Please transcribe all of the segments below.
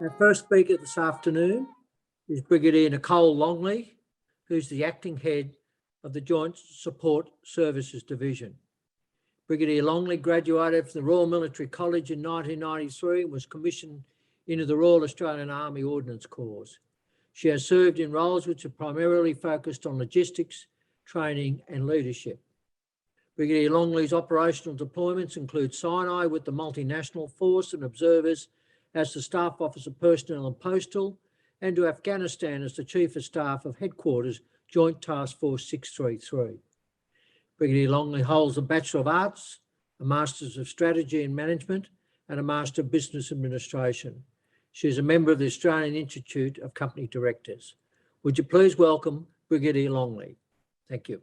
Our first speaker this afternoon is Brigadier Nicole Longley, who's the acting head of the Joint Support Services Division. Brigadier Longley graduated from the Royal Military College in 1993 and was commissioned into the Royal Australian Army Ordnance Corps. She has served in roles which are primarily focused on logistics, training and leadership. Brigadier Longley's operational deployments include Sinai with the multinational force and observers as the Staff Officer Personnel and Postal, and to Afghanistan as the Chief of Staff of Headquarters Joint Task Force 633. Brigadier Longley holds a Bachelor of Arts, a Master's of Strategy and Management, and a Master of Business Administration. She is a member of the Australian Institute of Company Directors. Would you please welcome Brigadier Longley? Thank you.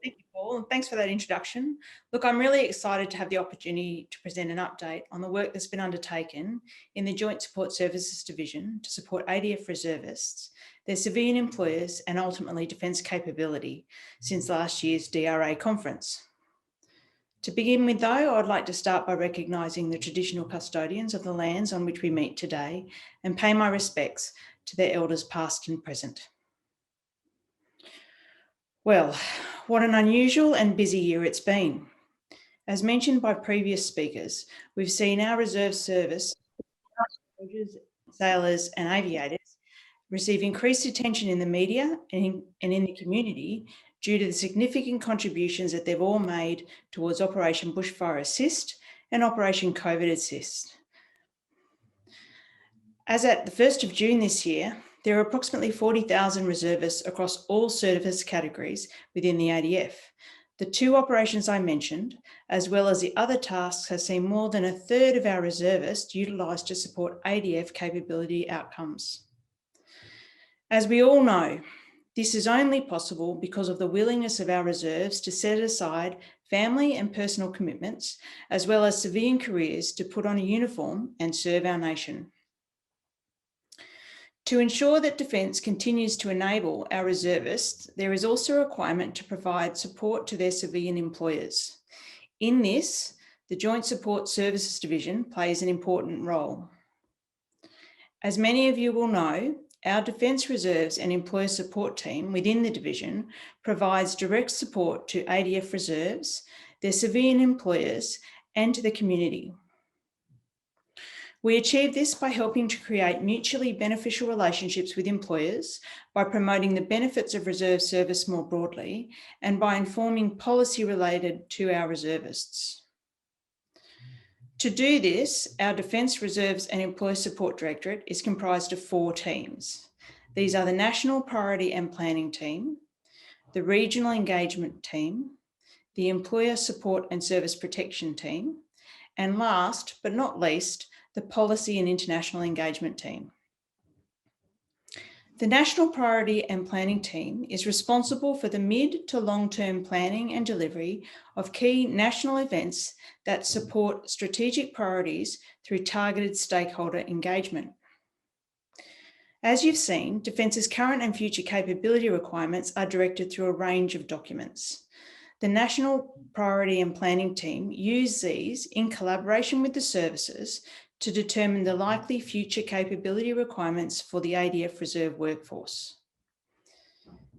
Thank you, Paul, and thanks for that introduction. Look, I'm really excited to have the opportunity to present an update on the work that's been undertaken in the Joint Support Services Division to support ADF reservists, their civilian employers, and ultimately defence capability since last year's DRA conference. To begin with, though, I'd like to start by recognising the traditional custodians of the lands on which we meet today and pay my respects to their elders past and present. Well, what an unusual and busy year it's been. As mentioned by previous speakers, we've seen our reserve service, soldiers, sailors and aviators receive increased attention in the media and in the community due to the significant contributions that they've all made towards Operation Bushfire Assist and Operation COVID Assist. As at the 1st of June this year, there are approximately 40,000 reservists across all service categories within the ADF. The two operations I mentioned, as well as the other tasks, have seen more than a third of our reservists utilised to support ADF capability outcomes. As we all know, this is only possible because of the willingness of our reserves to set aside family and personal commitments, as well as civilian careers, to put on a uniform and serve our nation. To ensure that Defence continues to enable our reservists, there is also a requirement to provide support to their civilian employers. In this, the Joint Support Services Division plays an important role. As many of you will know, our Defence Reserves and Employer Support Team within the division provides direct support to ADF reserves, their civilian employers, and to the community. We achieve this by helping to create mutually beneficial relationships with employers, by promoting the benefits of reserve service more broadly, and by informing policy related to our reservists. To do this, our Defence Reserves and Employer Support Directorate is comprised of 4 teams. These are the National Priority and Planning Team, the Regional Engagement Team, the Employer Support and Service Protection Team, and last but not least, the Policy and International Engagement Team. The National Priority and Planning Team is responsible for the mid to long-term planning and delivery of key national events that support strategic priorities through targeted stakeholder engagement. As you've seen, Defence's current and future capability requirements are directed through a range of documents. The National Priority and Planning Team use these in collaboration with the services to determine the likely future capability requirements for the ADF reserve workforce.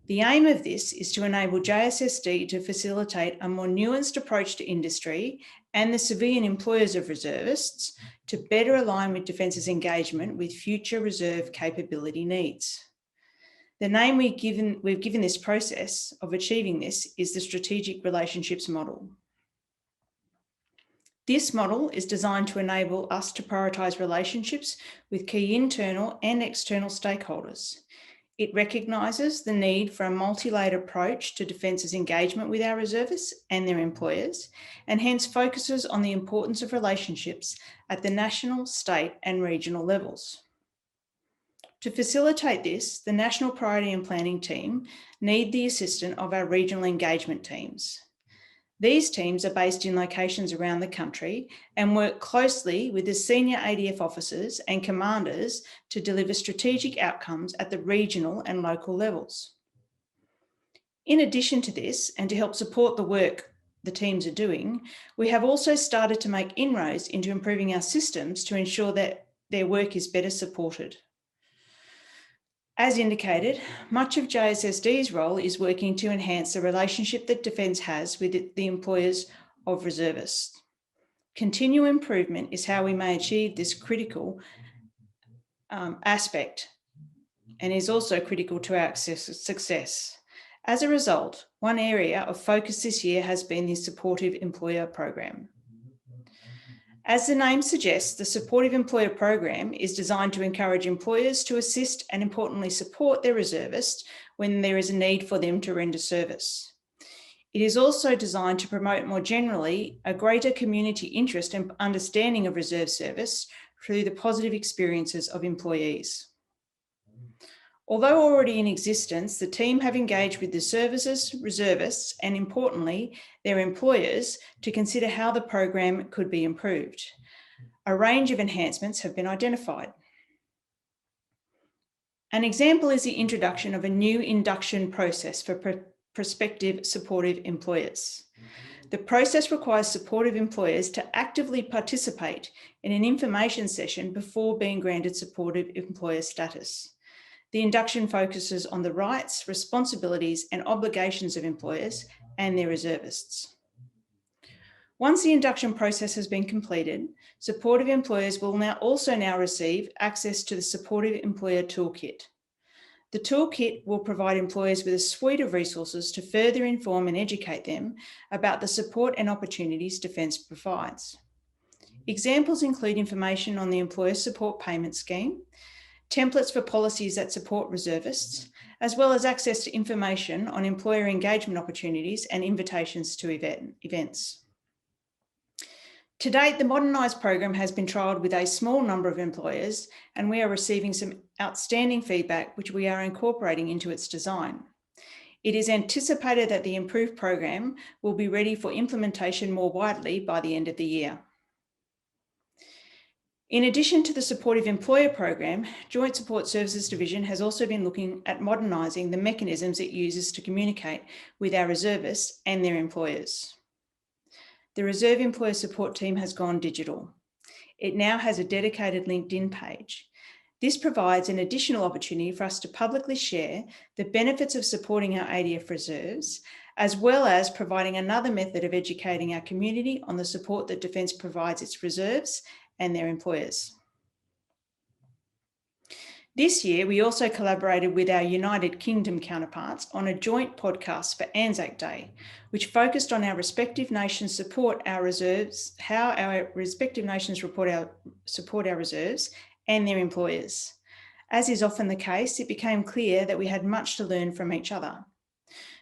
The aim of this is to enable JSSD to facilitate a more nuanced approach to industry and the civilian employers of reservists to better align with Defence's engagement with future reserve capability needs. The name we've given this process of achieving this is the Strategic Relationships Model. This model is designed to enable us to prioritise relationships with key internal and external stakeholders. It recognises the need for a multi-layered approach to Defence's engagement with our reservists and their employers, and hence focuses on the importance of relationships at the national, state and regional levels. To facilitate this, the National Priority and Planning Team need the assistance of our regional engagement teams. These teams are based in locations around the country and work closely with the senior ADF officers and commanders to deliver strategic outcomes at the regional and local levels. In addition to this, and to help support the work the teams are doing, we have also started to make inroads into improving our systems to ensure that their work is better supported. As indicated, much of JSSD's role is working to enhance the relationship that Defence has with the employers of reservists. Continual improvement is how we may achieve this critical aspect, and is also critical to our success. As a result, one area of focus this year has been the Supportive Employer Program. As the name suggests, the Supportive Employer Program is designed to encourage employers to assist and, importantly, support their reservists when there is a need for them to render service. It is also designed to promote more generally a greater community interest and understanding of reserve service through the positive experiences of employees. Although already in existence, the team have engaged with the services, reservists, and importantly, their employers to consider how the program could be improved. A range of enhancements have been identified. An example is the introduction of a new induction process for prospective supportive employers. The process requires supportive employers to actively participate in an information session before being granted supportive employer status. The induction focuses on the rights, responsibilities, and obligations of employers and their reservists. Once the induction process has been completed, supportive employers will also receive access to the Supportive Employer Toolkit. The Toolkit will provide employers with a suite of resources to further inform and educate them about the support and opportunities Defence provides. Examples include information on the Employer Support Payment Scheme, templates for policies that support reservists, as well as access to information on employer engagement opportunities and invitations to events. To date, the modernised program has been trialled with a small number of employers, and we are receiving some outstanding feedback, which we are incorporating into its design. It is anticipated that the improved program will be ready for implementation more widely by the end of the year. In addition to the Supportive Employer Program, Joint Support Services Division has also been looking at modernising the mechanisms it uses to communicate with our reservists and their employers. The Reserve Employer Support Team has gone digital. It now has a dedicated LinkedIn page. This provides an additional opportunity for us to publicly share the benefits of supporting our ADF reserves, as well as providing another method of educating our community on the support that Defence provides its reserves and their employers. This year, we also collaborated with our United Kingdom counterparts on a joint podcast for Anzac Day, which focused on our respective nations support our reserves, how our respective nations support our reserves and their employers. As is often the case, it became clear that we had much to learn from each other.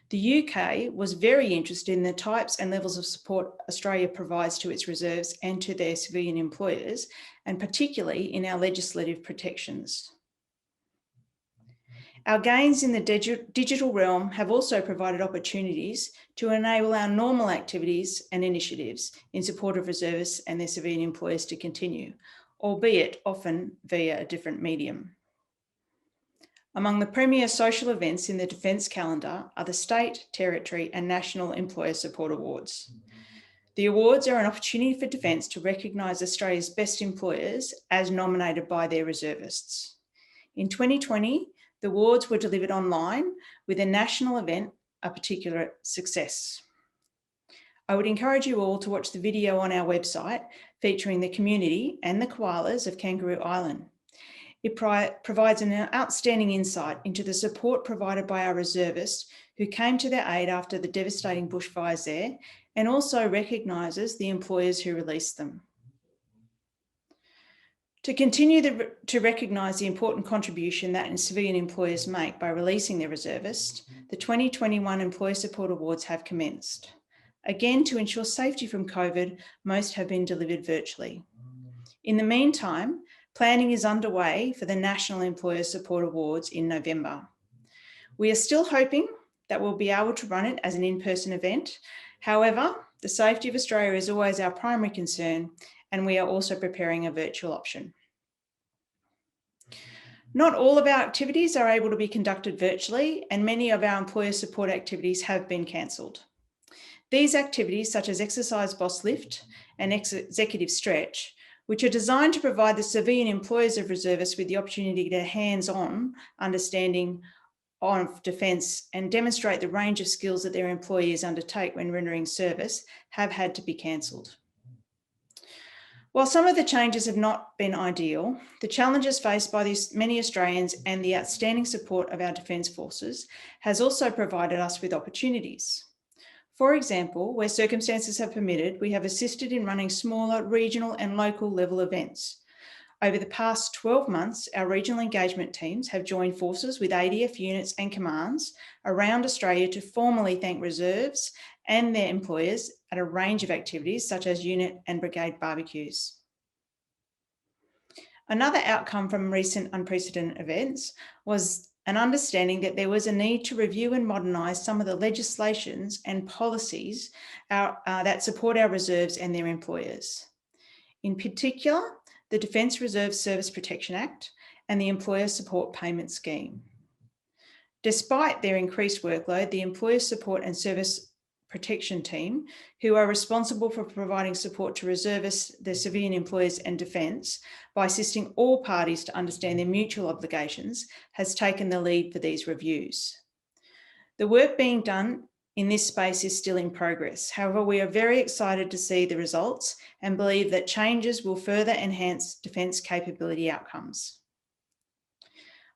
The UK was very interested in the types and levels of support Australia provides to its reserves and to their civilian employers, and particularly in our legislative protections. Our gains in the digital realm have also provided opportunities to enable our normal activities and initiatives in support of reservists and their civilian employers to continue, albeit often via a different medium. Among the premier social events in the Defence calendar are the State, Territory and National Employer Support Awards. The awards are an opportunity for Defence to recognise Australia's best employers as nominated by their reservists. In 2020, the awards were delivered online, with a national event a particular success. I would encourage you all to watch the video on our website featuring the community and the koalas of Kangaroo Island. It provides an outstanding insight into the support provided by our reservists who came to their aid after the devastating bushfires there, and also recognises the employers who released them. To continue to recognise the important contribution that civilian employers make by releasing their reservists, the 2021 Employer Support Awards have commenced. Again, to ensure safety from COVID, most have been delivered virtually. In the meantime, planning is underway for the National Employer Support Awards in November. We are still hoping that we'll be able to run it as an in-person event. However, the safety of Australia is always our primary concern, and we are also preparing a virtual option. Not all of our activities are able to be conducted virtually, and many of our employer support activities have been cancelled. These activities, such as Exercise Boss Lift and Executive Stretch, which are designed to provide the civilian employers of reservists with the opportunity to get a hands-on understanding of defence and demonstrate the range of skills that their employees undertake when rendering service, have had to be cancelled. While some of the changes have not been ideal, the challenges faced by many Australians and the outstanding support of our Defence Forces has also provided us with opportunities. For example, where circumstances have permitted, we have assisted in running smaller regional and local level events. Over the past 12 months, our regional engagement teams have joined forces with ADF units and commands around Australia to formally thank reserves and their employers at a range of activities such as unit and brigade barbecues. Another outcome from recent unprecedented events was an understanding that there was a need to review and modernise some of the legislations and policies that support our reserves and their employers. In particular, the Defence Reserve Service Protection Act and the Employer Support Payment Scheme. Despite their increased workload, the Employer Support and Service Protection Team, who are responsible for providing support to reservists, their civilian employers and defence by assisting all parties to understand their mutual obligations, has taken the lead for these reviews. The work being done in this space is still in progress. However, we are very excited to see the results and believe that changes will further enhance defence capability outcomes.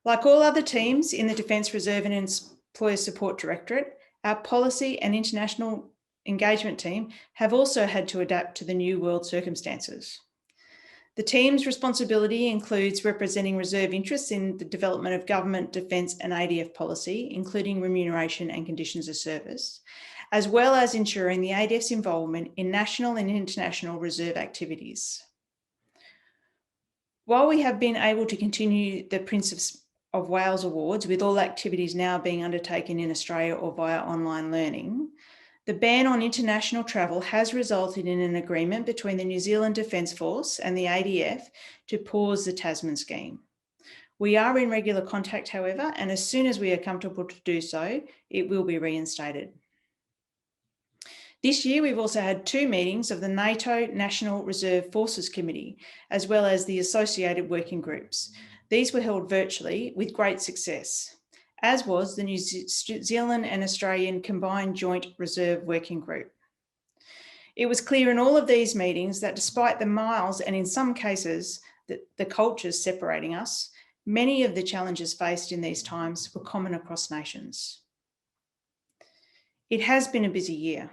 Like all other teams in the Defence Reserve and Employer Support Directorate, our policy and international engagement team have also had to adapt to the new world circumstances. The team's responsibility includes representing reserve interests in the development of government, defence and ADF policy, including remuneration and conditions of service, as well as ensuring the ADF's involvement in national and international reserve activities. While we have been able to continue the Prince of Wales Awards, with all activities now being undertaken in Australia or via online learning, the ban on international travel has resulted in an agreement between the New Zealand Defence Force and the ADF to pause the Tasman scheme. We are in regular contact, however, and as soon as we are comfortable to do so, it will be reinstated. This year, we've also had 2 meetings of the NATO National Reserve Forces Committee, as well as the associated working groups. These were held virtually with great success, as was the New Zealand and Australian Combined Joint Reserve Working Group. It was clear in all of these meetings that despite the miles and in some cases the cultures separating us, many of the challenges faced in these times were common across nations. It has been a busy year.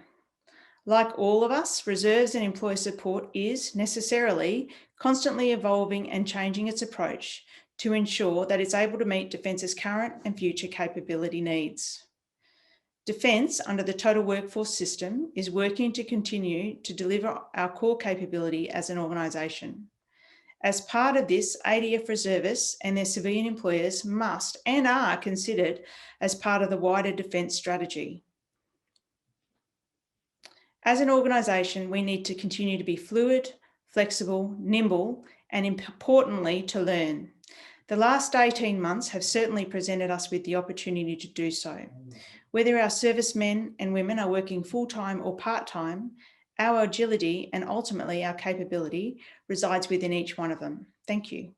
Like all of us, reserves and employer support is necessarily constantly evolving and changing its approach to ensure that it's able to meet Defence's current and future capability needs. Defence, under the Total Workforce System, is working to continue to deliver our core capability as an organisation. As part of this, ADF reservists and their civilian employers must and are considered as part of the wider Defence strategy. As an organisation, we need to continue to be fluid, flexible, nimble, and importantly, to learn. The last 18 months have certainly presented us with the opportunity to do so. Whether our servicemen and women are working full-time or part-time, our agility and ultimately our capability resides within each one of them. Thank you.